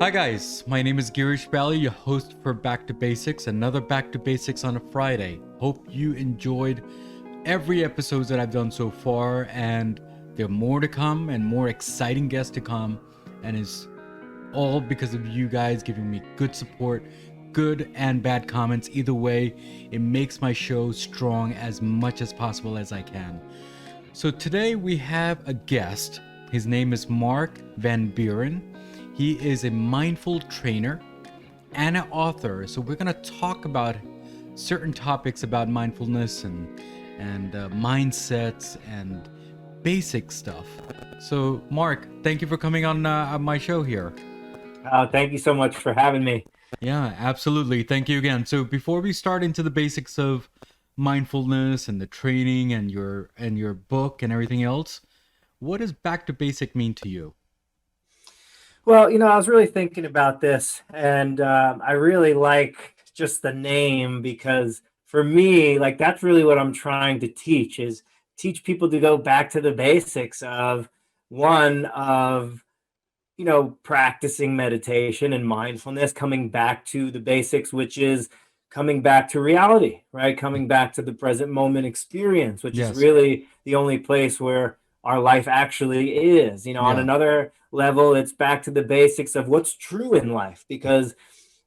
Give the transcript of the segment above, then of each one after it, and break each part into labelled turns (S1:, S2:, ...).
S1: Hi guys, my name is Girish Bali, your host for Back to Basics, another Back to Basics on a Friday. Hope you enjoyed every episode that I've done so far, and there are more to come and more exciting guests to come, and it's all because of you guys giving me good support, good and bad comments. Either way, it makes my show strong as much as possible as I can. So today we have a guest. His name is Mark Van Buren. He is a mindful trainer and an author. So we're going to talk about certain topics about mindfulness and mindsets and basic stuff. So Mark, thank you for coming on my show here.
S2: Thank you so much for having me.
S1: Yeah, absolutely. Thank you again. So before we start into the basics of mindfulness and the training and your book and everything else, what does back to basic mean to you?
S2: Well, I was really thinking about this, and I really like just the name because for me, like that's really what I'm trying to teach is teach people to go back to the basics of one of practicing meditation and mindfulness, coming back to the basics, which is coming back to reality, right? Coming back to the present moment experience, which is
S1: Yes.
S2: really the only place where our life actually is. On
S1: Yeah.
S2: another level, it's back to the basics of what's true in life because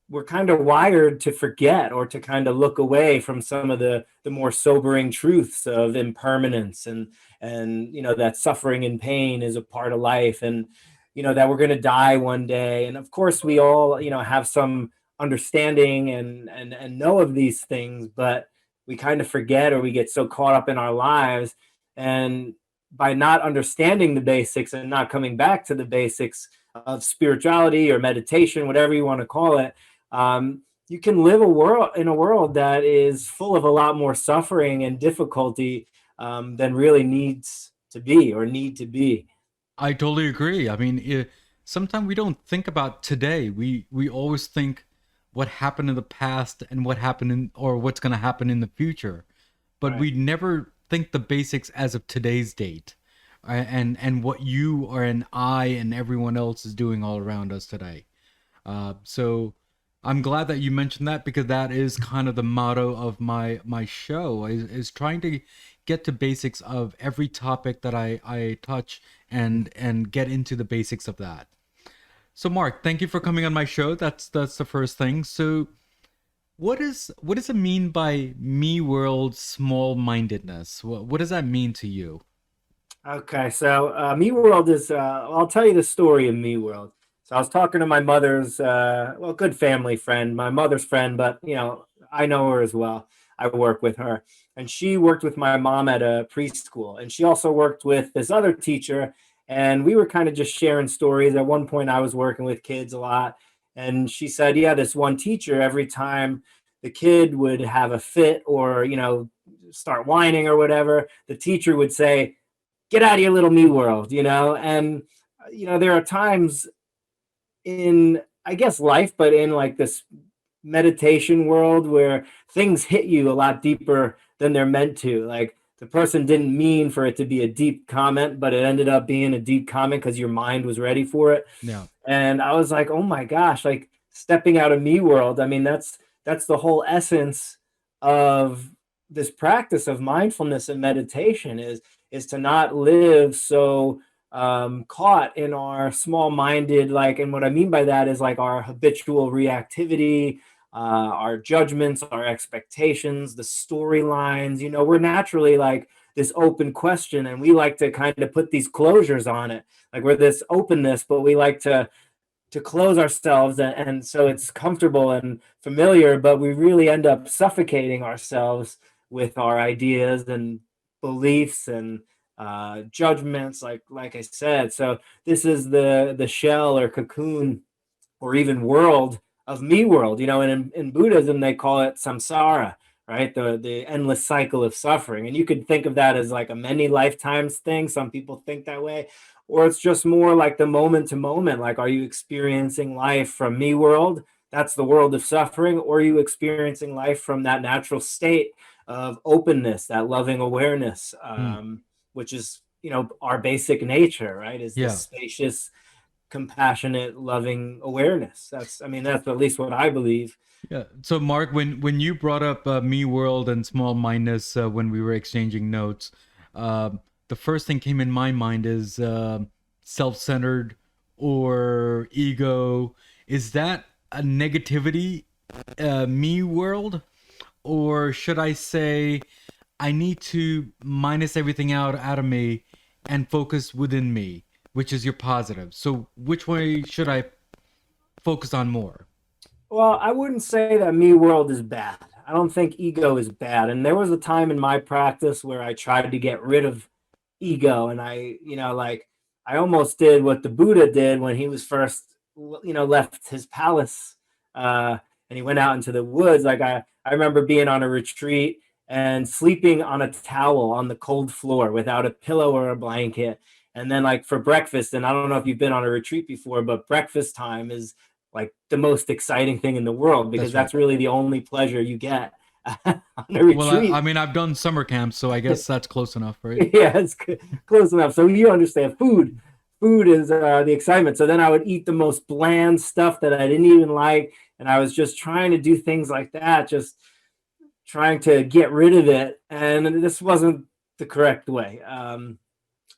S2: we're kind of wired to forget or to kind of look away from some of the more sobering truths of impermanence and that suffering and pain is a part of life, and that we're going to die one day. And of course we all have some understanding and know of these things, but we kind of forget or we get so caught up in our lives. And by not understanding the basics and not coming back to the basics of spirituality or meditation, whatever you want to call it, you can live in a world that is full of a lot more suffering and difficulty than really needs to be or need to be.
S1: I totally agree. I mean, sometimes we don't think about today. We always think what happened in the past and what happened in or what's going to happen in the future, but
S2: Right.
S1: we never think the basics as of today's date, and what you or and I and everyone else is doing all around us today. So I'm glad that you mentioned that because that is kind of the motto of my show is trying to get to basics of every topic that I touch and get into the basics of that. So Mark, thank you for coming on my show. That's the first thing. So what does it mean by me world small mindedness? What does that mean to you?
S2: Okay, so Me World is, I'll tell you the story of Me World. So I was talking to my mother's, good family friend, my mother's friend, but, I know her as well. I work with her. And she worked with my mom at a preschool. And she also worked with this other teacher. And we were kind of just sharing stories. At one point, I was working with kids a lot. And she said, yeah, this one teacher, every time the kid would have a fit or, start whining or whatever, the teacher would say, get out of your little me world, and there are times in, I guess, life, but in like this meditation world where things hit you a lot deeper than they're meant to. Like the person didn't mean for it to be a deep comment, but it ended up being a deep comment because your mind was ready for it.
S1: Yeah.
S2: And I was like, oh my gosh, like stepping out of me world. I mean, that's the whole essence of this practice of mindfulness and meditation is to not live so caught in our small-minded, like, and what I mean by that is like our habitual reactivity, our judgments, our expectations, the storylines. We're naturally like this open question, and we like to kind of put these closures on it. Like we're this openness, but we like to close ourselves, and so it's comfortable and familiar, but we really end up suffocating ourselves with our ideas and beliefs and judgments, like I said. So this is the shell or cocoon or even world of me world, and in Buddhism they call it samsara, right? The endless cycle of suffering. And you could think of that as like a many lifetimes thing. Some people think that way. Or it's just more like the moment to moment. Like, are you experiencing life from me world? That's the world of suffering. Or are you experiencing life from that natural state of openness, that loving awareness,
S1: Hmm.
S2: which is, our basic nature, right? Is this
S1: Yeah.
S2: spacious compassionate, loving awareness. That's at least what I believe.
S1: Yeah. So, Mark, when you brought up me world and small mindness when we were exchanging notes, uh, the first thing came in my mind is self-centered or ego. Is that a negativity, me world, or should I say I need to minus everything out of me and focus within me, which is your positive? So, which way should I focus on more?
S2: Well, I wouldn't say that me world is bad. I don't think ego is bad. And there was a time in my practice where I tried to get rid of ego. And I almost did what the Buddha did when he was first, left his palace and he went out into the woods. I remember being on a retreat and sleeping on a towel on the cold floor without a pillow or a blanket. And then, like, for breakfast, and I don't know if you've been on a retreat before, but breakfast time is like the most exciting thing in the world because
S1: That's right.
S2: that's really the only pleasure you get on a
S1: Well,
S2: retreat.
S1: I mean, I've done summer camps, so I guess that's close enough, right?
S2: Yeah, it's close enough. So you understand food is the excitement. So then I would eat the most bland stuff that I didn't even like. And I was just trying to do things like that, just trying to get rid of it. And this wasn't the correct way.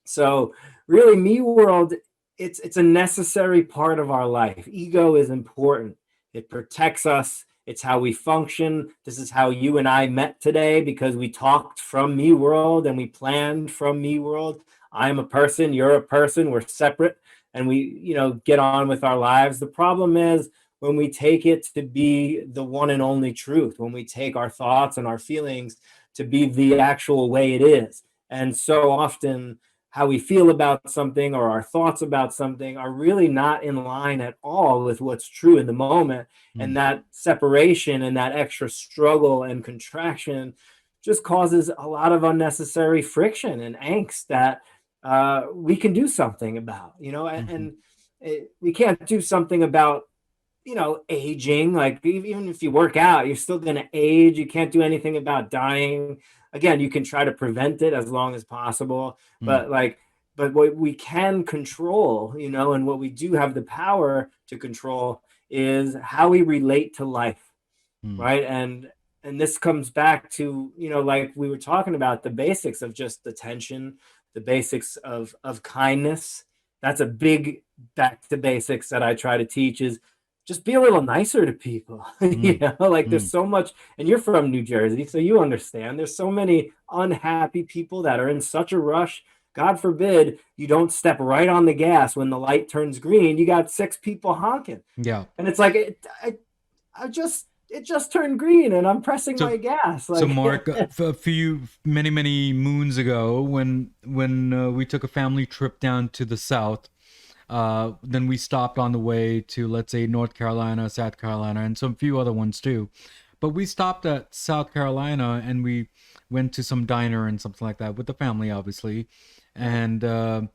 S2: So really, me world, it's a necessary part of our life. Ego is important. It protects us. It's how we function. This is how you and I met today because we talked from me world and we planned from me world. I'm a person, you're a person, we're separate, and we, get on with our lives. The problem is when we take it to be the one and only truth, when we take our thoughts and our feelings to be the actual way it is. And so often how we feel about something or our thoughts about something are really not in line at all with what's true in the moment. And that separation and that extra struggle and contraction just causes a lot of unnecessary friction and angst that we can do something about, and we can't do something about, aging. Like, even if you work out, you're still going to age. You can't do anything about dying. Again, you can try to prevent it as long as possible, but what we can control, and what we do have the power to control is how we relate to life, right? And this comes back to, like we were talking about, the basics of just attention, the basics of kindness. That's a big back to basics that I try to teach, is just be a little nicer to people. There's so much, and you're from New Jersey, so you understand. There's so many unhappy people that are in such a rush. God forbid you don't step right on the gas when the light turns green. You got 6 people honking.
S1: Yeah.
S2: And it's like, it just turned green and I'm pressing my gas.
S1: So Mark, a few many moons ago, when we took a family trip down to the south, then we stopped on the way to, let's say, North Carolina, South Carolina, and some few other ones too. But we stopped at South Carolina and we went to some diner and something like that with the family, obviously. And the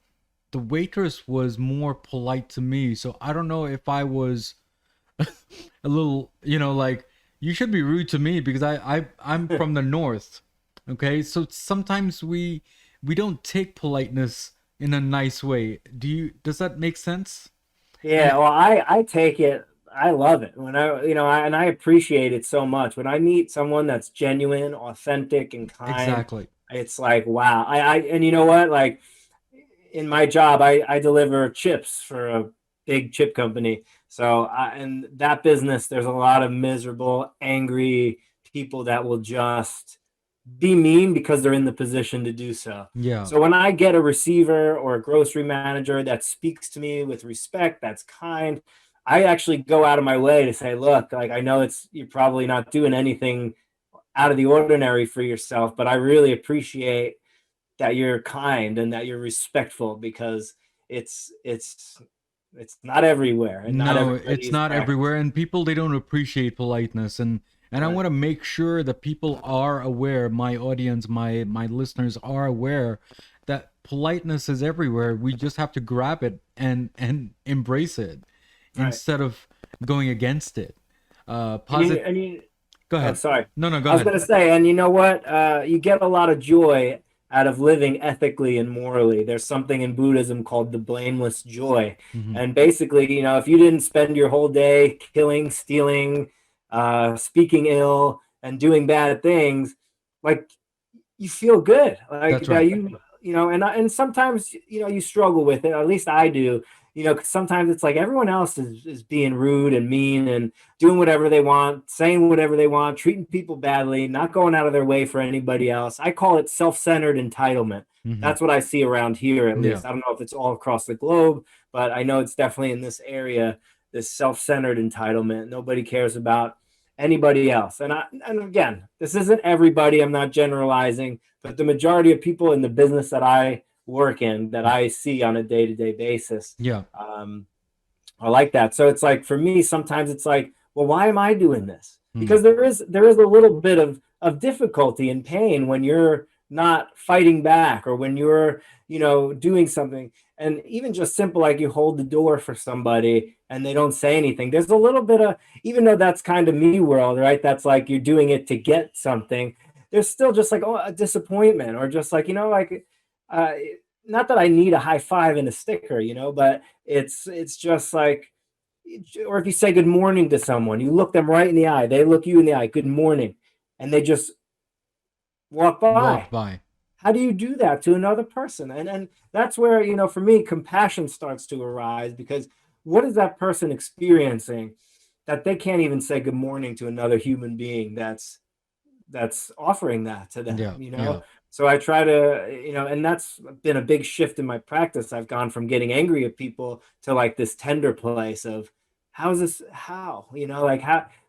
S1: waitress was more polite to me. So I don't know if I was a little, like, you should be rude to me because I'm from the north. Okay, so sometimes we don't take politeness in a nice way. Does that make sense?
S2: Yeah, well, I take it. I love it when and I appreciate it so much when I meet someone that's genuine, authentic, and kind.
S1: Exactly.
S2: It's like, wow. And you know what? Like, in my job, I deliver chips for a big chip company. So, in that business, there's a lot of miserable, angry people that will just be mean because they're in the position to do so.
S1: Yeah.
S2: So when I get a receiver or a grocery manager that speaks to me with respect, that's kind, I actually go out of my way to say, look, like, I know you're probably not doing anything out of the ordinary for yourself, but I really appreciate that you're kind and that you're respectful because it's not everywhere, and not
S1: No,
S2: everybody
S1: it's
S2: is
S1: not
S2: practicing.
S1: everywhere, and people, they don't appreciate politeness, and I
S2: Right.
S1: want to make sure that people are aware, my audience, my listeners are aware that politeness is everywhere. We just have to grab it and embrace it
S2: Right.
S1: instead of going against it.
S2: And you,
S1: Positive.
S2: and you
S1: Go
S2: Oh,
S1: ahead.
S2: sorry.
S1: No, go
S2: I was
S1: ahead.
S2: going to say, and you know what? You get a lot of joy out of living ethically and morally. There's something in Buddhism called the blameless joy.
S1: Mm-hmm.
S2: And basically, if you didn't spend your whole day killing, stealing, speaking ill, and doing bad things, like, you feel good, like
S1: That's
S2: that
S1: right.
S2: and sometimes you struggle with it. At least I do. 'Cause sometimes it's like everyone else is being rude and mean and doing whatever they want, saying whatever they want, treating people badly, not going out of their way for anybody else. I call it self-centered entitlement.
S1: Mm-hmm.
S2: That's what I see around here, at least.
S1: Yeah.
S2: I don't know if it's all across the globe, but I know it's definitely in this area, this self-centered entitlement. Nobody cares about anybody else. And again, this isn't everybody. I'm not generalizing, but the majority of people in the business that I work in, that I see on a day-to-day basis,
S1: Yeah.
S2: are like that. So it's like, for me, sometimes it's like, well, why am I doing this?
S1: Mm.
S2: Because there is a little bit of difficulty and pain when you're not fighting back, or when you're doing something. And even just simple, like you hold the door for somebody and they don't say anything, there's a little bit of, even though that's kind of me world, right? That's like you're doing it to get something. There's still just like, a disappointment, or just like, not that I need a high five and a sticker, but it's just like, or if you say good morning to someone, you look them right in the eye, they look you in the eye, good morning, and they just walk by. How do you do that to another person? And that's where, for me, compassion starts to arise, because what is that person experiencing that they can't even say good morning to another human being that's offering that to them?
S1: Yeah.
S2: So I try to, and that's been a big shift in my practice. I've gone from getting angry at people to like this tender place of,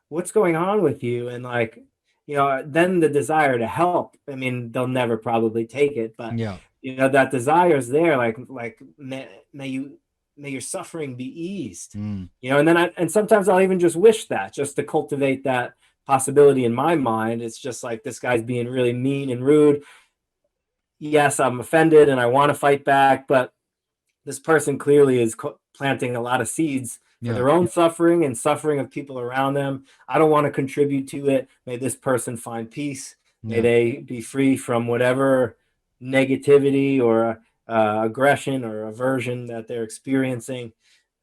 S2: what's going on with you? And like, then the desire to help. I mean, they'll never probably take it, but
S1: Yeah.
S2: That desire is there. Like may your suffering be eased.
S1: Mm.
S2: And then and sometimes I'll even just wish that, just to cultivate that possibility in my mind. It's just like, this guy's being really mean and rude. Yes, I'm offended and I want to fight back, but this person clearly is planting a lot of seeds for their own suffering and suffering of people around them. I don't want to contribute to it. May this person find peace. May they be free from whatever negativity or aggression or aversion that they're experiencing,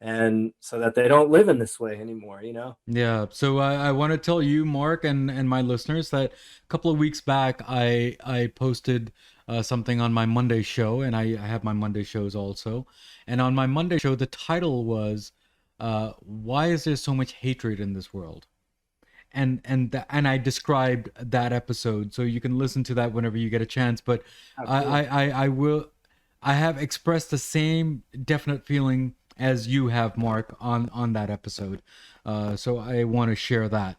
S2: and so that they don't live in this way anymore,
S1: Yeah. So I want to tell you, Mark, and my listeners, that a couple of weeks back, I posted something on my Monday show, and I have my Monday shows also. And on my Monday show, the title was, "Why is there so much hatred in this world?" And I described that episode, so you can listen to that whenever you get a chance. But I have expressed the same definite feeling as you have, Mark, on that episode. So I want to share that.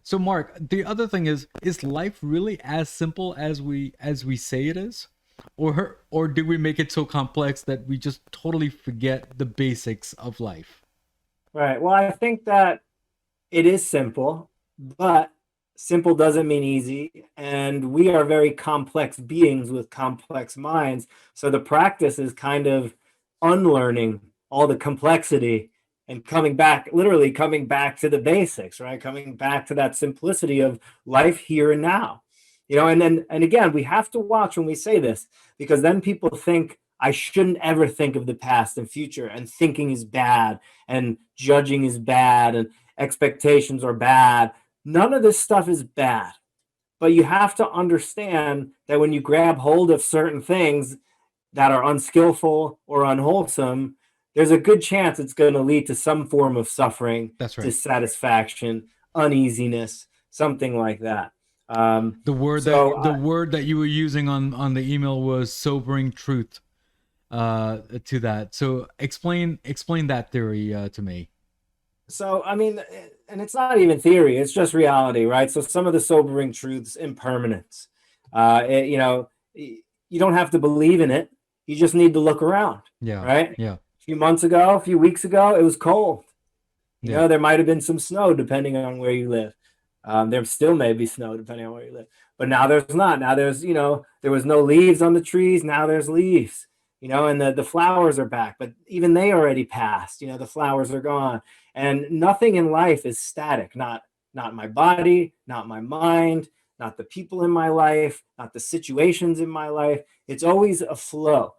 S1: So Mark, the other thing is life really as simple as we say it is? Or do we make it so complex that we just totally forget the basics of life?
S2: Right. Well, I think that it is simple, but simple doesn't mean easy. And we are very complex beings with complex minds. So the practice is kind of unlearning all the complexity and literally coming back to the basics, right? Coming back to that simplicity of life here and now. And again, we have to watch when we say this, because then people think, I shouldn't ever think of the past and future, and thinking is bad, and judging is bad, and expectations are bad. None of this stuff is bad, but you have to understand that when you grab hold of certain things that are unskillful or unwholesome, there's a good chance it's going to lead to some form of suffering,
S1: That's right,
S2: dissatisfaction, uneasiness, something like that.
S1: The word that you were using on the email was sobering truth to that. So explain that theory to me.
S2: So, I mean, and it's not even theory, it's just reality, right? So some of the sobering truths, impermanence, you don't have to believe in it. You just need to look around, right?
S1: Yeah.
S2: A few months ago, a few weeks ago, it was cold. There might have been some snow depending on where you live. There still may be snow depending on where you live, but now there's not. Now there's, there was no leaves on the trees. Now there's leaves, and the flowers are back, but even they already passed. The flowers are gone, and nothing in life is static. Not my body, not my mind, not the people in my life, not the situations in my life. It's always a flow.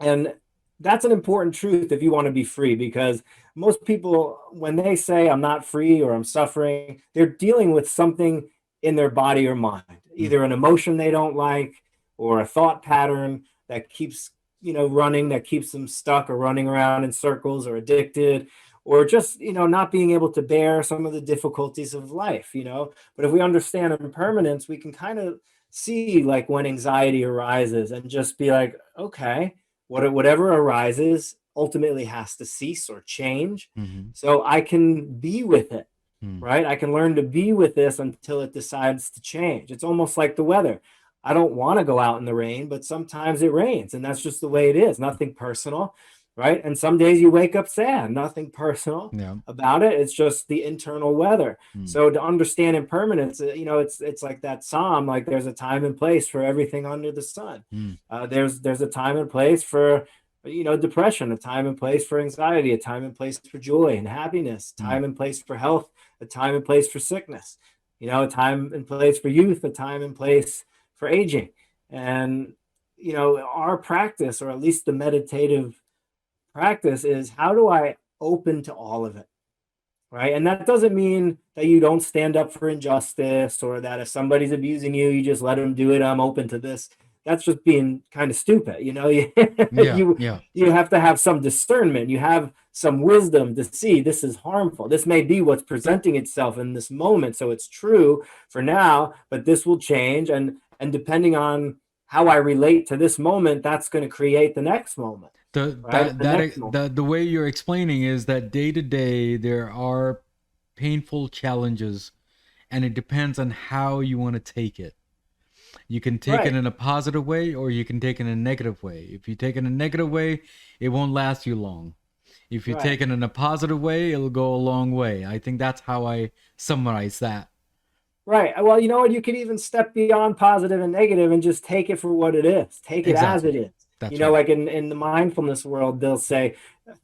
S2: And that's an important truth if you want to be free, because most people, when they say I'm not free or I'm suffering, they're dealing with something in their body or mind, either an emotion they don't like or a thought pattern that keeps, running, that keeps them stuck or running around in circles or addicted, or just, not being able to bear some of the difficulties of life, But if we understand impermanence, we can kind of see like when anxiety arises and just be like, okay, whatever arises ultimately has to cease or change. So I can be with it, right? I can learn to be with this until it decides to change. It's almost like the weather. I don't want to go out in the rain, but sometimes it rains, and that's just the way it is. Nothing personal, right? And some days you wake up sad, nothing personal about it. It's just the internal weather. So to understand impermanence, it's like that Psalm, like there's a time and place for everything under the sun. There's a time and place for, depression, a time and place for anxiety, a time and place for joy and happiness, time and place for health, a time and place for sickness, a time and place for youth, a time and place for aging. And, our practice, or at least the meditative practice, is how do I open to all of it, right? And that doesn't mean that you don't stand up for injustice, or that if somebody's abusing you, you just let them do it. I'm open to this. That's just being kind of stupid. You have to have some discernment. You have some wisdom to see this is harmful. This may be what's presenting itself in this moment. So it's true for now, but this will change. And depending on how I relate to this moment, that's going to create the next moment.
S1: The way you're explaining is that day to day there are painful challenges, and it depends on how you want to take it. You can take it in a positive way, or you can take it in a negative way. If you take it in a negative way, it won't last you long. If you take it in a positive way, it'll go a long way. I think that's how I summarize that.
S2: Right. Well, you know what? You could even step beyond positive and negative and just take it for what it is. Take it as it is. That's like in the mindfulness world, they'll say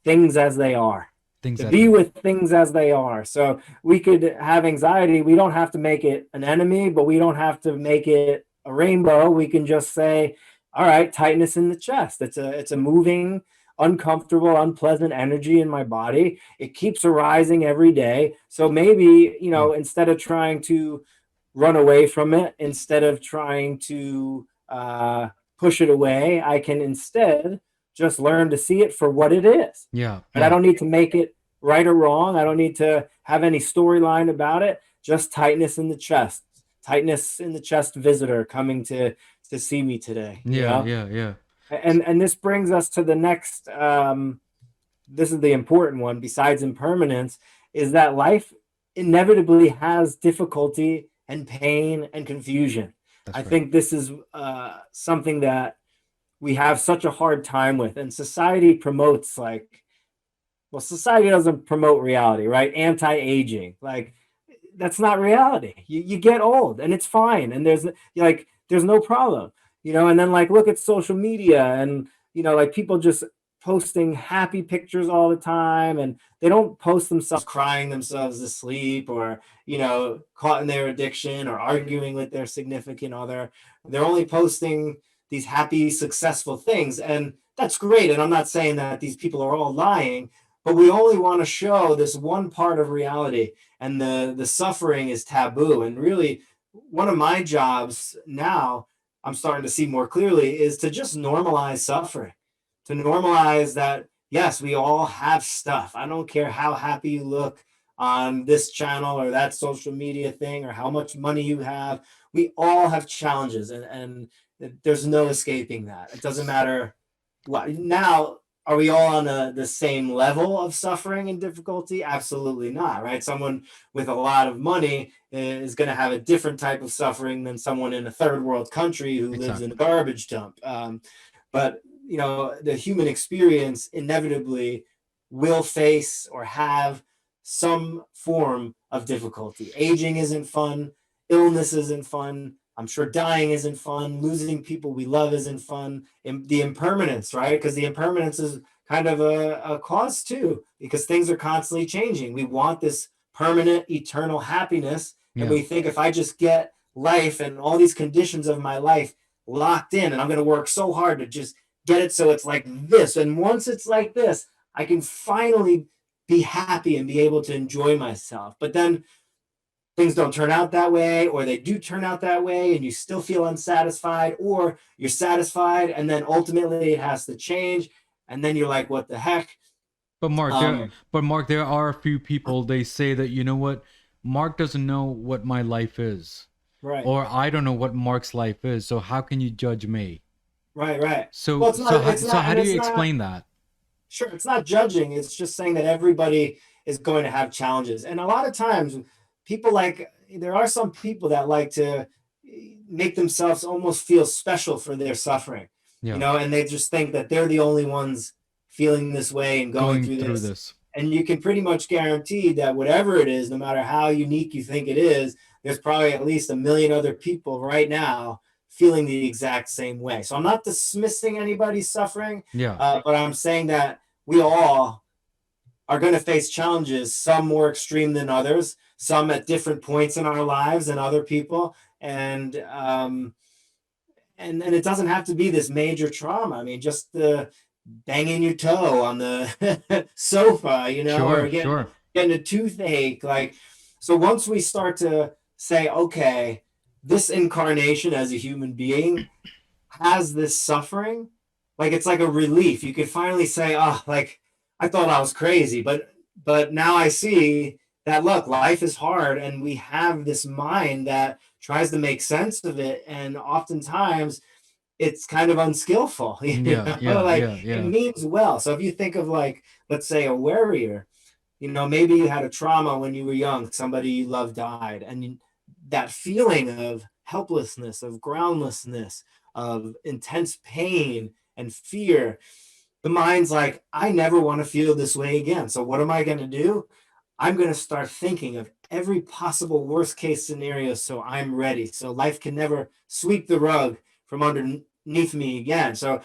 S2: things as they are. Be with things as they are. So we could have anxiety. We don't have to make it an enemy, but we don't have to make it a rainbow. We can just say, all right, tightness in the chest. It's a moving, uncomfortable, unpleasant energy in my body. It keeps arising every day. So maybe, instead of trying to run away from it, instead of trying to push it away, I can instead just learn to see it for what it is. And I don't need to make it right or wrong. I don't need to have any storyline about it. Just tightness in the chest. Tightness in the chest visitor coming to see me today.
S1: Yeah.
S2: And this brings us to the next, this is the important one, besides impermanence, is that life inevitably has difficulty and pain and confusion. I think this is something that we have such a hard time with. And society promotes society doesn't promote reality, right? Anti-aging. That's not reality. You get old and it's fine. And there's no problem. And then look at social media and, people just posting happy pictures all the time, and they don't post themselves crying themselves to sleep, or, caught in their addiction or arguing with their significant other. They're only posting these happy, successful things. And that's great. And I'm not saying that these people are all lying, but we only want to show this one part of reality, and the suffering is taboo. And really, one of my jobs now, I'm starting to see more clearly, is to just normalize suffering, to normalize that, yes, we all have stuff. I don't care how happy you look on this channel or that social media thing, or how much money you have. We all have challenges, and there's no escaping that. It doesn't matter what. Now, are we all on the same level of suffering and difficulty? Absolutely not, right? Someone with a lot of money is going to have a different type of suffering than someone in a third world country who lives in a garbage dump. But, the human experience inevitably will face or have some form of difficulty. Aging isn't fun. Illness isn't fun. I'm sure dying isn't fun. Losing people we love isn't fun. The impermanence, right? Because the impermanence is kind of a cause too, because things are constantly changing. We want this permanent, eternal happiness, And
S1: Yeah.
S2: we think if I just get life and all these conditions of my life locked in, and I'm going to work so hard to just get it so it's like this. And once it's like this, I can finally be happy and be able to enjoy myself. But then things don't turn out that way, or they do turn out that way, and you still feel unsatisfied, or you're satisfied, and then ultimately it has to change. And then you're like, what the heck?
S1: But Mark,
S2: Um,
S1: there are a few people, they say that, you know what, Mark doesn't know what my life is,
S2: right,
S1: or I don't know what Mark's life is. So how can you judge me?
S2: right. Well,
S1: So
S2: it's
S1: so
S2: not,
S1: how
S2: and
S1: do
S2: it's
S1: you
S2: not,
S1: explain that?
S2: sure, it's not judging. It's just saying that everybody is going to have challenges. And a lot of times, people there are some people that like to make themselves almost feel special for their suffering,
S1: Yeah,
S2: and they just think that they're the only ones feeling this way and going
S1: going
S2: through
S1: through
S2: this.
S1: this.
S2: And you can pretty much guarantee that whatever it is, no matter how unique you think it is, there's probably at least a million other people right now feeling the exact same way. So I'm not dismissing anybody's suffering,
S1: Yeah,
S2: but I'm saying that we all are going to face challenges, some more extreme than others, some at different points in our lives than other people. And it doesn't have to be this major trauma. I mean, just the banging your toe on the sofa, or
S1: sure,
S2: getting
S1: sure.
S2: getting a toothache. Like, so once we start to say, okay, this incarnation as a human being has this suffering, like it's like a relief. You could finally say, oh, like I thought I was crazy, but now I see that look, life is hard, and we have this mind that tries to make sense of it, and oftentimes it's kind of unskillful,
S1: Yeah, yeah,
S2: like
S1: yeah,
S2: it
S1: yeah.
S2: means well. So if you think of, like, let's say a warrior, maybe you had a trauma when you were young, somebody you loved died, and that feeling of helplessness, of groundlessness, of intense pain and fear, the mind's like, I never want to feel this way again. So what am I going to do? I'm going to start thinking of every possible worst case scenario so I'm ready. So life can never sweep the rug from underneath me again. So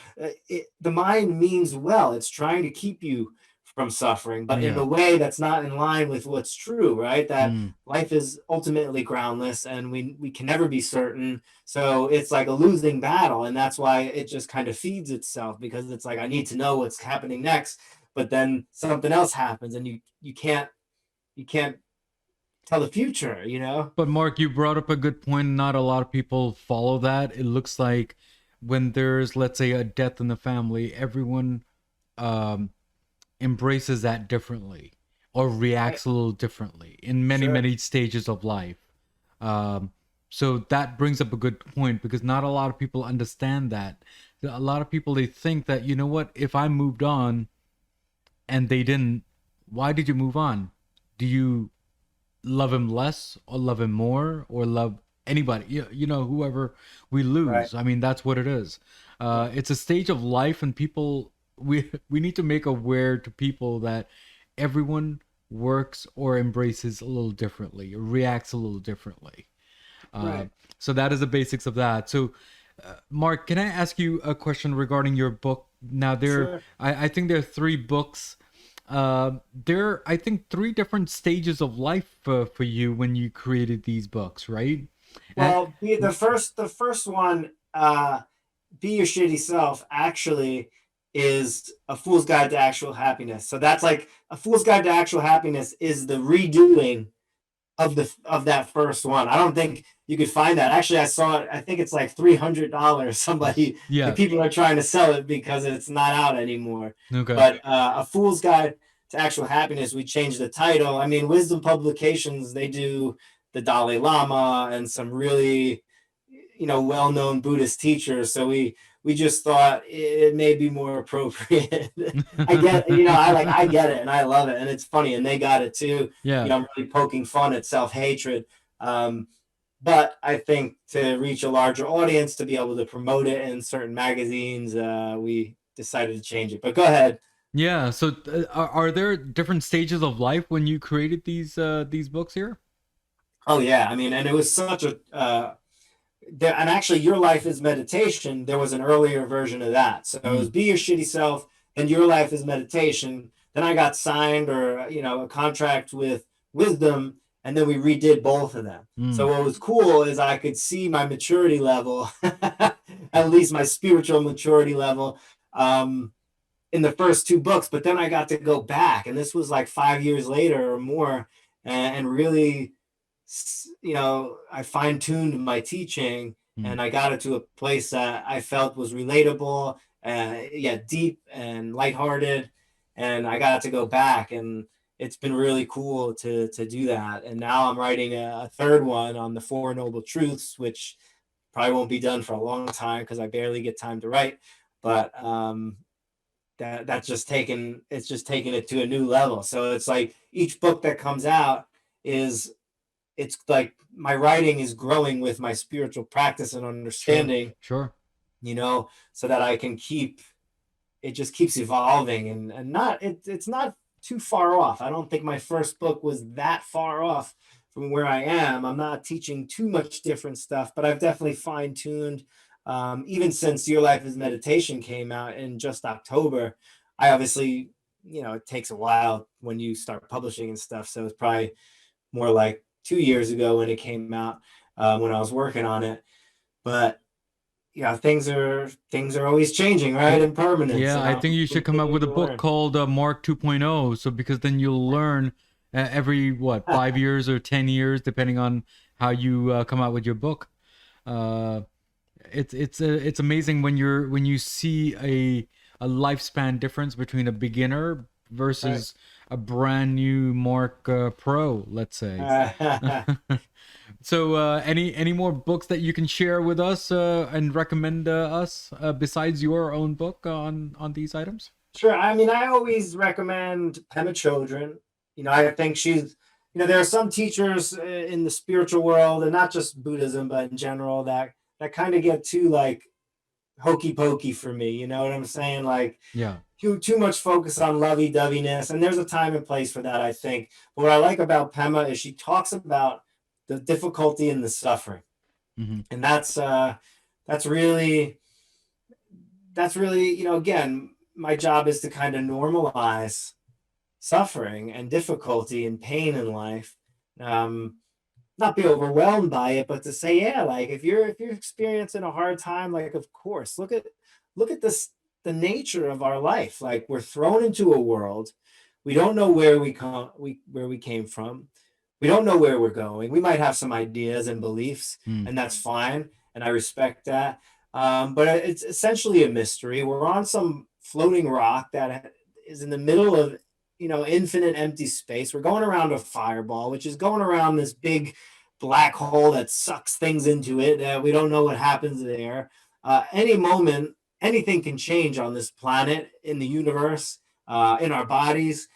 S2: the mind means well. It's trying to keep you from suffering, but in
S1: Yeah.
S2: a way that's not in line with what's true, right? That
S1: Mm.
S2: life is ultimately groundless, and we can never be certain. So it's like a losing battle. And that's why it just kind of feeds itself, because it's like, I need to know what's happening next. But then something else happens, and you can't tell the future.
S1: But Mark, you brought up a good point. Not a lot of people follow that. It looks like when there's, let's say, a death in the family, everyone um, embraces that differently or
S2: Right.
S1: reacts a little differently in many,
S2: Sure.
S1: many stages of life. Um, so that brings up a good point, because not a lot of people understand that. A lot of people, they think that, you know what, if I moved on and they didn't, why did you move on? Do you love him less or love him more or love anybody, whoever we
S2: Right.
S1: lose? I mean, that's what it is. It's a stage of life, and people, we need to make aware to people that everyone works or embraces a little differently, or reacts a little differently. uh,
S2: Right.
S1: so that is the basics of that. So Mark, can I ask you a question regarding your book? Now,
S2: Sure.
S1: I think there are three books. There are, I think, three different stages of life for you when you created these books, right? Uh,
S2: Well, the first one, be your shitty self, actually is a fool's guide to actual happiness. So that's like a fool's guide to actual happiness is the redoing of that first one. I don't think you could find that. Actually, I saw it. I think it's like $300. Somebody, like,
S1: yeah.
S2: people are trying to sell it because it's not out anymore.
S1: Okay.
S2: But a fool's guide to actual happiness. We changed the title. I mean, Wisdom Publications, they do the Dalai Lama and some really, well-known Buddhist teachers. So we just thought it may be more appropriate. I get it and I love it, and it's funny, and they got it too.
S1: Yeah.
S2: I'm really poking fun at self-hatred. But I think to reach a larger audience, to be able to promote it in certain magazines, we decided to change it. But go ahead.
S1: Yeah. So, are there different stages of life when you created these books here?
S2: Oh yeah, I mean, and it was such a and actually, Your Life is Meditation, there was an earlier version of that. So it was
S1: Mm.
S2: Be Your Shitty Self, and Your Life is Meditation. Then I got signed, or a contract with Wisdom, and then we redid both of them. So what was cool is I could see my maturity level, at least my spiritual maturity level, in the first two books. But then I got to go back, and this was like 5 years later or more, and really, I fine-tuned my teaching, and I got it to a place that I felt was relatable, deep and lighthearted, and I got to go back, and it's been really cool to do that. And now I'm writing a third one on the Four Noble Truths, which probably won't be done for a long time because I barely get time to write. But that's just taking it to a new level. So it's like each book that comes out it's like my writing is growing with my spiritual practice and understanding.
S1: Sure.
S2: So that I can it just keeps evolving, and it's not too far off. I don't think my first book was that far off from where I am. I'm not teaching too much different stuff, but I've definitely fine-tuned. Even since Your Life is Meditation came out in just October, I obviously, it takes a while when you start publishing and stuff. So it's probably more like 2 years ago when it came out, when I was working on it. But things are always changing, right? Impermanence.
S1: Yeah, I think you should come up with a book called Mark 2.0. So because then you'll learn every 5 years or 10 years, depending on how you come out with your book. It's amazing when you see a lifespan difference between a beginner versus a brand new Mark Pro, let's say. So any more books that you can share with us and recommend us besides your own book on these items?
S2: Sure. I mean, I always recommend Pema Chodron. I think she's, there are some teachers in the spiritual world, and not just Buddhism, but in general, that kind of get too like hokey pokey for me. You know what I'm saying? Like,
S1: yeah,
S2: too much focus on lovey-doveyness, and there's a time and place for that, I think. But what I like about Pema is she talks about the difficulty and the suffering, and that's really, again, my job is to kind of normalize suffering and difficulty and pain in life. Not be overwhelmed by it, but to say, yeah, like if you're experiencing a hard time, like, of course, look at this, the nature of our life. Like, we're thrown into a world, we don't know where we came from, we don't know where we're going. We might have some ideas and beliefs, and that's fine, and I respect that. But it's essentially a mystery. We're on some floating rock that is in the middle of infinite empty space. We're going around a fireball, which is going around this big black hole that sucks things into it. We don't know what happens there. Any moment, anything can change on this planet, in the universe, in our bodies.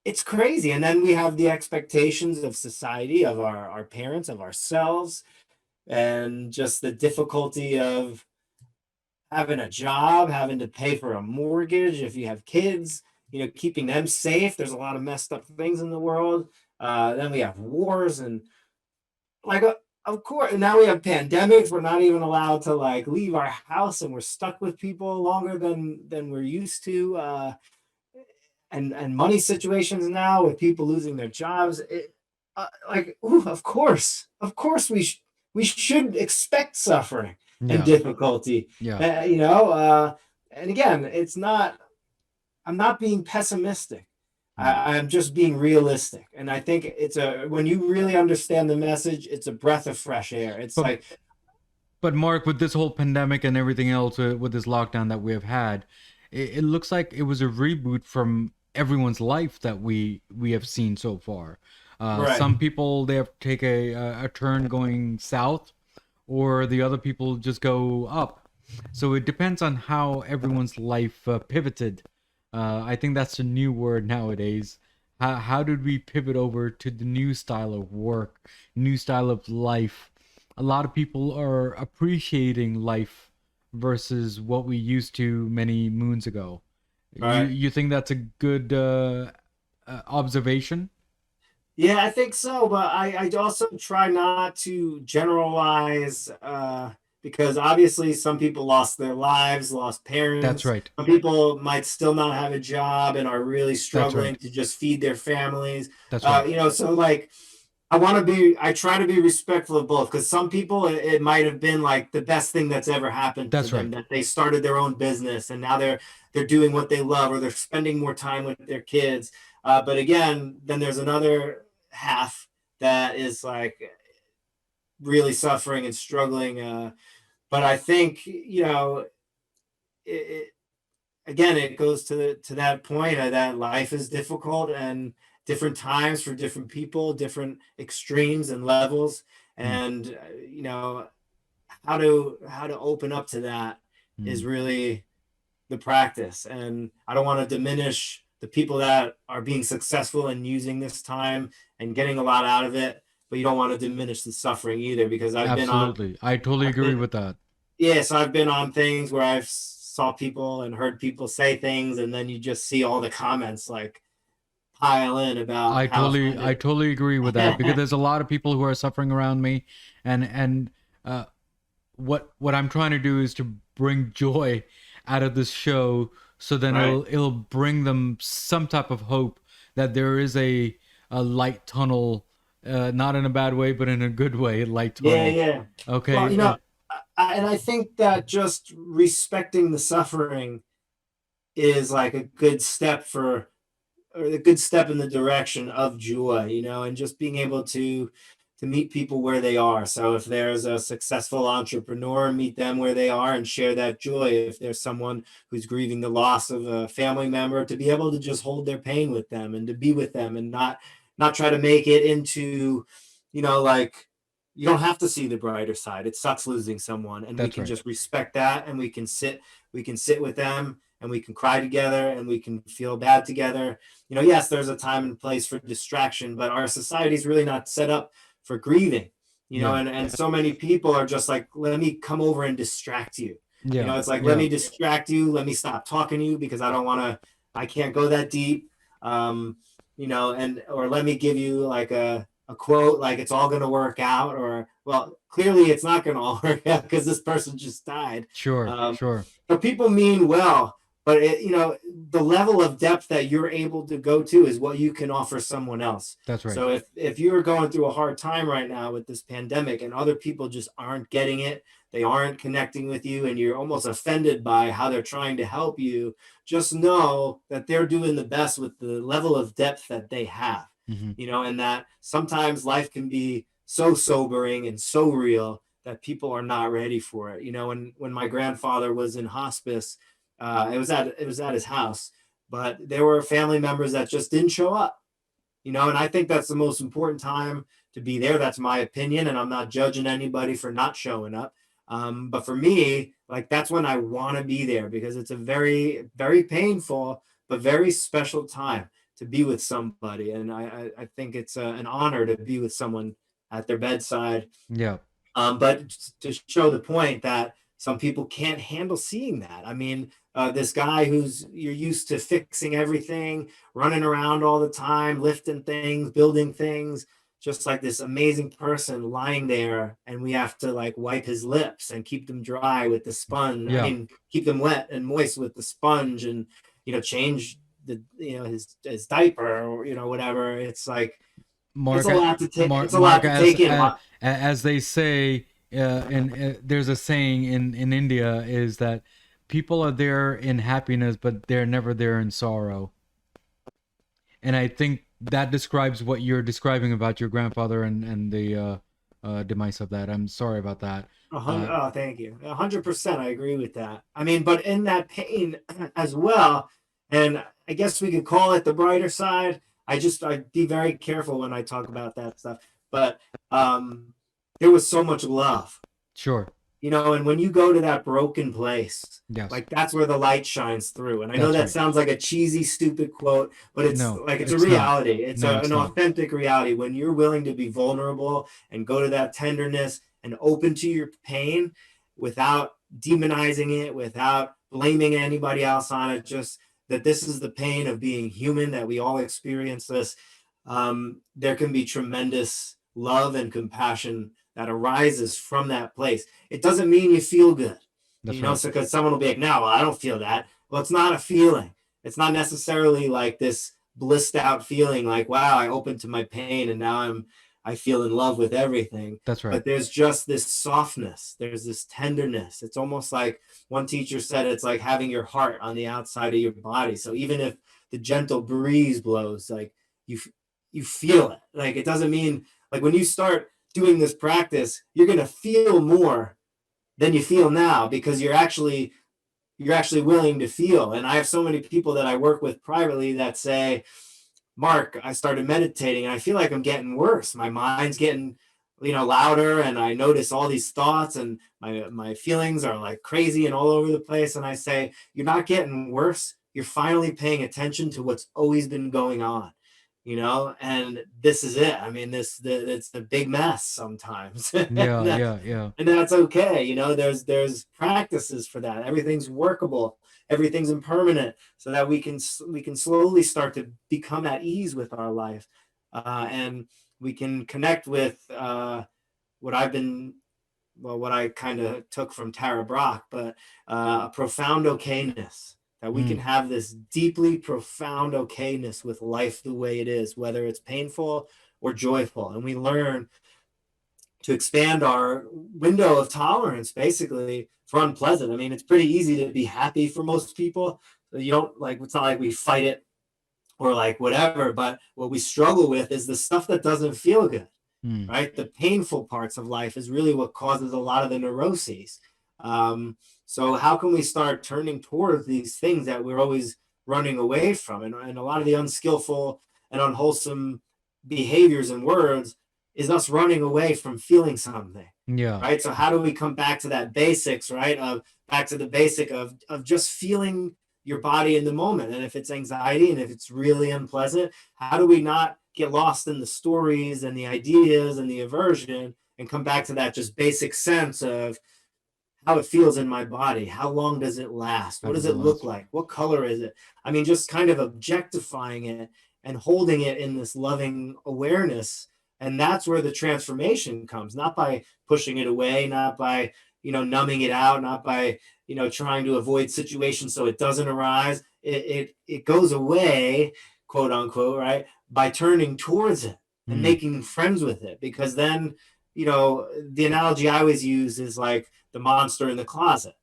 S2: It's crazy. And then we have the expectations of society, of our parents, of ourselves, and just the difficulty of having a job, having to pay for a mortgage if you have kids, keeping them safe. There's a lot of messed up things in the world. Then we have wars, and like, of course, now we have pandemics. We're not even allowed to like leave our house, and we're stuck with people longer than we're used to. And money situations now with people losing their jobs. Of course, we should expect suffering and difficulty.
S1: Yeah.
S2: And again, I'm not being pessimistic. I'm just being realistic. And I think when you really understand the message, it's a breath of fresh air.
S1: But Mark, with this whole pandemic and everything else, with this lockdown that we have had, it looks like it was a reboot from everyone's life that we have seen so far.
S2: Right.
S1: Some people, they have to take a turn going south, or the other people just go up. So it depends on how everyone's life pivoted. I think that's a new word nowadays. How did we pivot over to the new style of work, new style of life? A lot of people are appreciating life versus what we used to many moons ago.
S2: Right.
S1: You think that's a good observation?
S2: Yeah, I think so. But I also try not to generalize, because obviously some people lost their lives, lost
S1: That's
S2: parents.
S1: right.
S2: Some people might still not have a job and are really
S1: That's
S2: struggling
S1: right.
S2: to just feed their families.
S1: That's right.
S2: So like I try to be respectful of both, because some people it might have been like the best thing that's ever happened to
S1: That's
S2: them,
S1: right.
S2: that they started their own business and now they're doing what they love, or they're spending more time with their kids. But again, then there's another half that is like really suffering and struggling. But I think, it, again, it goes to that point that life is difficult, and different times for different people, different extremes and levels,
S1: Mm,
S2: and how to open up to that is
S1: mm.
S2: really the practice. And I don't want to diminish the people that are being successful and using this time and getting a lot out of it, but you don't want to diminish the suffering either, because
S1: Absolutely. I totally
S2: I've
S1: agree
S2: been
S1: with that.
S2: yes, I've been on things where I've saw people and heard people say things, and then you just see all the comments like pile in about how
S1: I
S2: offended.
S1: totally agree with that because there's a lot of people who are suffering around me, and uh, what I'm trying to do is to bring joy out of this show, so then
S2: Right.
S1: it'll bring them some type of hope that there is a light tunnel, not in a bad way, but in a good way, light
S2: Yeah,
S1: tunnel.
S2: yeah. Well,
S1: Okay.
S2: and I think that just respecting the suffering is like a good step or a good step in the direction of joy, and just being able to meet people where they are. So if there's a successful entrepreneur, meet them where they are and share that joy. If there's someone who's grieving the loss of a family member, to be able to just hold their pain with them and to be with them, and not try to make it into, like, you don't have to see the brighter side. It sucks losing someone, and we
S1: That's
S2: can
S1: right.
S2: just respect that, and we can sit with them, and we can cry together, and we can feel bad together. Yes, there's a time and place for distraction, but our society is really not set up for grieving.
S1: Yeah.
S2: And so many people are just like, let me come over and distract you.
S1: Yeah.
S2: It's like, let
S1: Yeah.
S2: me distract you, let me stop talking to you, because I can't go that deep. And or let me give you like a quote, like it's all going to work out, or, well, clearly it's not going to all work out because this person just died.
S1: Sure.
S2: um,
S1: Sure.
S2: but people mean well, but the level of depth that you're able to go to is what you can offer someone else.
S1: That's right.
S2: So if you're going through a hard time right now with this pandemic, and other people just aren't getting it, they aren't connecting with you, and you're almost offended by how they're trying to help you, just know that they're doing the best with the level of depth that they have.
S1: Hmm.
S2: And that sometimes life can be so sobering and so real that people are not ready for it. When my grandfather was in hospice, it was at his house, but there were family members that just didn't show up. And I think that's the most important time to be there. That's my opinion, and I'm not judging anybody for not showing up. But for me, like, that's when I want to be there, because it's a very, very painful but very special time to be with somebody, and I think it's an honor to be with someone at their bedside.
S1: Yeah.
S2: But to show the point that some people can't handle seeing that. I mean, this guy who's you're used to fixing everything, running around all the time, lifting things, building things, just like this amazing person lying there, and we have to like wipe his lips and keep them dry with the sponge. I
S1: Yeah.
S2: mean, keep them wet and moist with the sponge, and change his diaper, or whatever. It's like it's
S1: Mark,
S2: a lot to take. It's a
S1: Mark,
S2: lot to take in.
S1: as they say, and there's a saying in India is that people are there in happiness, but they're never there in sorrow. And I think that describes what you're describing about your grandfather and the demise of that. I'm sorry about that.
S2: Oh, thank you. 100%. I agree with that. I mean, but in that pain as well, and I guess we could call it the brighter side. I'd be very careful when I talk about that stuff. But there was so much love,
S1: Sure.
S2: and when you go to that broken place,
S1: Yes.
S2: like, that's where the light shines through. And I know
S1: That's
S2: that
S1: right.
S2: sounds like a cheesy, stupid quote, but it's
S1: No,
S2: like, it's a
S1: it's not.
S2: reality. It's
S1: No,
S2: an
S1: it's not.
S2: authentic reality. When you're willing to be vulnerable and go to that tenderness and open to your pain without demonizing it, without blaming anybody else on it, just that this is the pain of being human, that we all experience this. There can be tremendous love and compassion that arises from that place. It doesn't mean you feel good.
S1: That's
S2: You know,
S1: right.
S2: so because someone will be like, no, I don't feel that. Well, it's not a feeling. It's not necessarily like this blissed out feeling like, wow, I opened to my pain and now I feel in love with everything.
S1: That's right.
S2: But there's just this softness. There's this tenderness. It's almost like one teacher said, it's like having your heart on the outside of your body. So even if the gentle breeze blows, like you feel it. Like it doesn't mean like when you start doing this practice, you're going to feel more than you feel now because you're actually willing to feel. And I have so many people that I work with privately that say, Mark, I started meditating and I feel like I'm getting worse. My mind's getting, louder, and I notice all these thoughts and my feelings are like crazy and all over the place. And I say, you're not getting worse. You're finally paying attention to what's always been going on. And this is it. I mean, it's the big mess sometimes.
S1: Yeah, yeah, yeah.
S2: And that's okay. There's practices for that. Everything's workable. Everything's impermanent, so that we can slowly start to become at ease with our life, and we can connect with what I kind of took from Tara Brach, but a profound okayness. That we can have this deeply profound okayness with life the way it is, whether it's painful or joyful. And we learn to expand our window of tolerance, basically, for unpleasant. I mean, it's pretty easy to be happy for most people. You don't it's not like we fight it or like whatever, but what we struggle with is the stuff that doesn't feel good, right? The painful parts of life is really what causes a lot of the neuroses. So how can we start turning towards these things that we're always running away from? And a lot of the unskillful and unwholesome behaviors and words is us running away from feeling something.
S1: Yeah.
S2: Right. So how do we come back to that basics, right? Back to the basic of just feeling your body in the moment. And if it's anxiety and if it's really unpleasant, how do we not get lost in the stories and the ideas and the aversion and come back to that just basic sense of how it feels in my body? How long does it last? What does it look like? What color is it? I mean, just kind of objectifying it and holding it in this loving awareness. And that's where the transformation comes, not by pushing it away, not by, numbing it out, not by, trying to avoid situations so it doesn't arise. It goes away, quote unquote, right, by turning towards it and making friends with it. Because then, the analogy I always use is like the monster in the closet,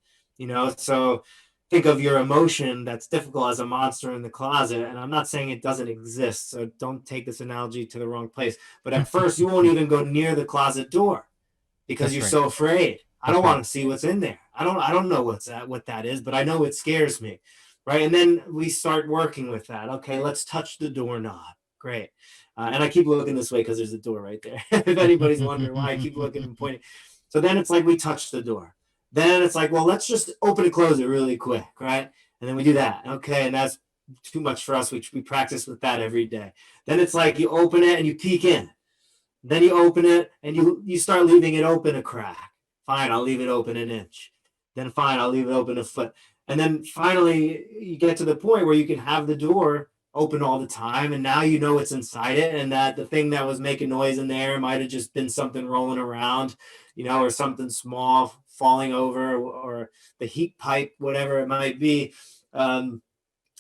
S2: so think of your emotion that's difficult as a monster in the closet. And I'm not saying it doesn't exist, so don't take this analogy to the wrong place. But at first, you won't even go near the closet door because you're so afraid. I don't want to see what's in there. I don't know what that is, but I know it scares me, right? And then we start working with that. Okay, let's touch the doorknob. Great. And I keep looking this way because there's a door right there. If anybody's wondering why I keep looking and pointing. So then it's like we touch the door. Then it's like, well, let's just open and close it really quick, right? And then we do that. Okay, and that's too much for us. We practice with that every day. Then it's like you open it and you peek in. Then you open it and you start leaving it open a crack. Fine, I'll leave it open an inch. Then fine, I'll leave it open a foot. And then finally you get to the point where you can have the door open all the time, and now you know what's inside it, and that the thing that was making noise in there might have just been something rolling around, or something small falling over, or the heat pipe, whatever it might be. And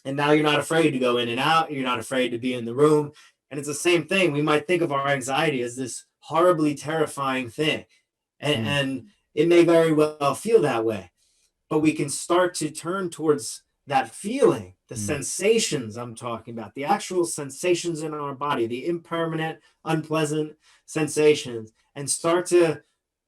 S2: now you're not afraid to go in and out. You're not afraid to be in the room. And it's the same thing. We might think of our anxiety as this horribly terrifying thing, and it may very well feel that way, but we can start to turn towards that feeling, the sensations I'm talking about, the actual sensations in our body, the impermanent, unpleasant sensations, and start to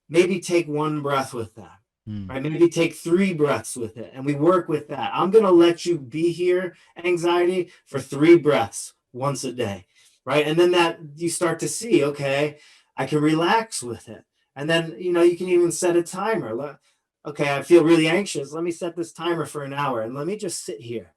S2: maybe take one breath with that, right? Maybe take 3 breaths with it, and we work with that. I'm going to let you be here, anxiety, for 3 breaths once a day, right? And then that you start to see, okay, I can relax with it. And then, you can even set a timer. Okay, I feel really anxious. Let me set this timer for an hour and let me just sit here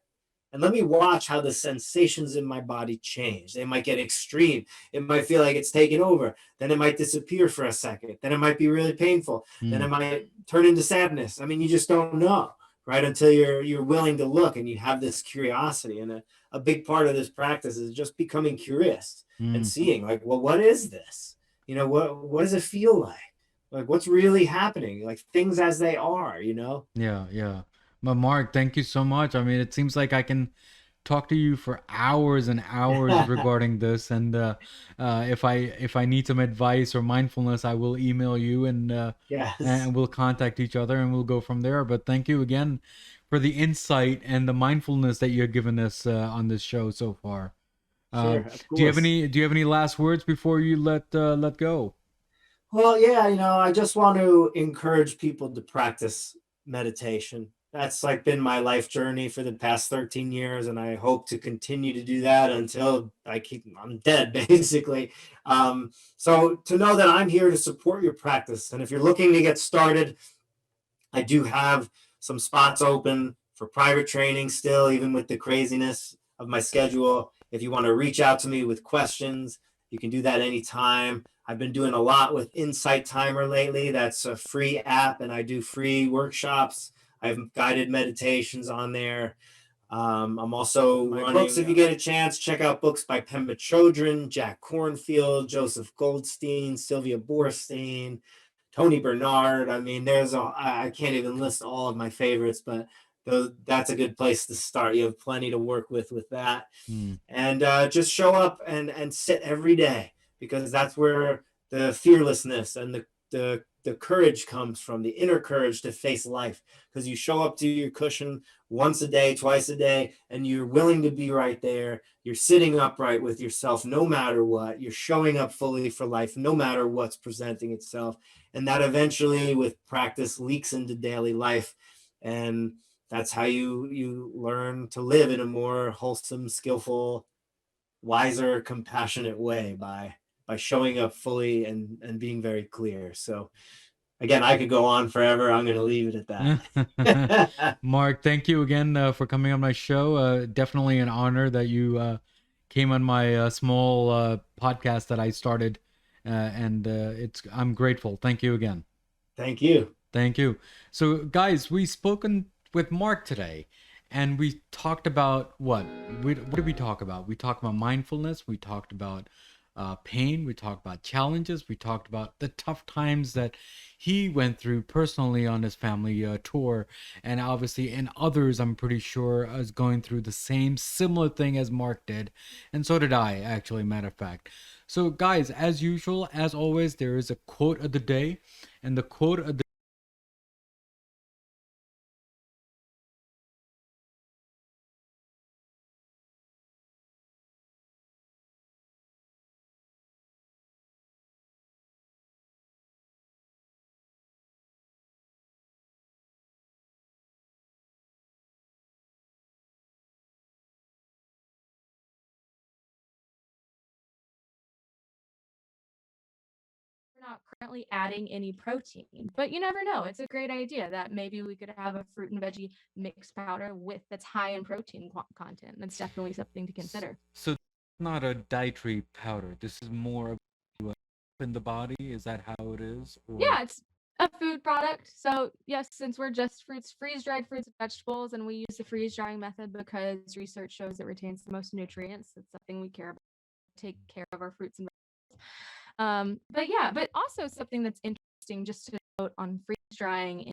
S2: and let me watch how the sensations in my body change. They might get extreme. It might feel like it's taken over. Then it might disappear for a second. Then it might be really painful. Then it might turn into sadness. I mean, you just don't know, right? Until you're willing to look and you have this curiosity. And a big part of this practice is just becoming curious and seeing like, well, what is this? What does it feel like? like what's really happening, like things as they are, you know?
S1: Yeah, yeah. But Mark, thank you so much. I mean, it seems like I can talk to you for hours and hours regarding this. And if I need some advice or mindfulness, I will email you,
S2: Yes.
S1: and we'll contact each other and we'll go from there. But thank you again for the insight and the mindfulness that you've given us on this show so far.
S2: Sure, of
S1: Do you have
S2: course.
S1: any last words before you let go?
S2: Well, yeah, you know, I just want to encourage people to practice meditation. That's like been my life journey for the past 13 years, and I hope to continue to do that until I'm dead, basically. So to know that I'm here to support your practice, and if you're looking to get started, I do have some spots open for private training still, even with the craziness of my schedule. If you want to reach out to me with questions, you can do that anytime. I've been doing a lot with Insight Timer lately. That's a free app, and I do free workshops. I have guided meditations on there. I'm also running books. If you get a chance, check out books by Pemba Chodron, Jack Kornfield, Joseph Goldstein, Sylvia Boorstein, Tony Bernard. I mean, I can't even list all of my favorites, but that's a good place to start. You have plenty to work with that.
S1: Hmm.
S2: And just show up and sit every day, because that's where the fearlessness and the courage comes from, the inner courage to face life, because you show up to your cushion once a day, twice a day, and you're willing to be right there. You're sitting upright with yourself no matter what. You're showing up fully for life no matter what's presenting itself. And that eventually, with practice, leaks into daily life. And that's how you learn to live in a more wholesome, skillful, wiser, compassionate way, by showing up fully and being very clear. So again, I could go on forever. I'm going to leave it at that.
S1: Mark, thank you again for coming on my show. Definitely an honor that you came on my small podcast that I started, and it's I'm grateful. Thank you again.
S2: Thank you.
S1: Thank you. So, guys, we spoken with Mark today, and we talked about what did we talk about? We talked about mindfulness. We talked about pain. We talked about challenges. We talked about the tough times that he went through personally on his family tour, and obviously, and others, I'm pretty sure, is going through the same similar thing as Mark did, and so did I, actually. Matter of fact. So, guys, as usual, as always, there is a quote of the day, and the quote of the
S3: We're not currently adding any protein, but you never know. It's a great idea that maybe we could have a fruit and veggie mix powder with that's high in protein content. That's definitely something to consider.
S1: So not a dietary powder. This is more of in the body. Is that how it is? Or
S3: Yeah, it's a food product. So, yes, since we're just fruits, freeze dried fruits and vegetables, and we use the freeze drying method because research shows it retains the most nutrients. It's something we care about, take care of our fruits and vegetables. But yeah, but also something that's interesting just to note on freeze drying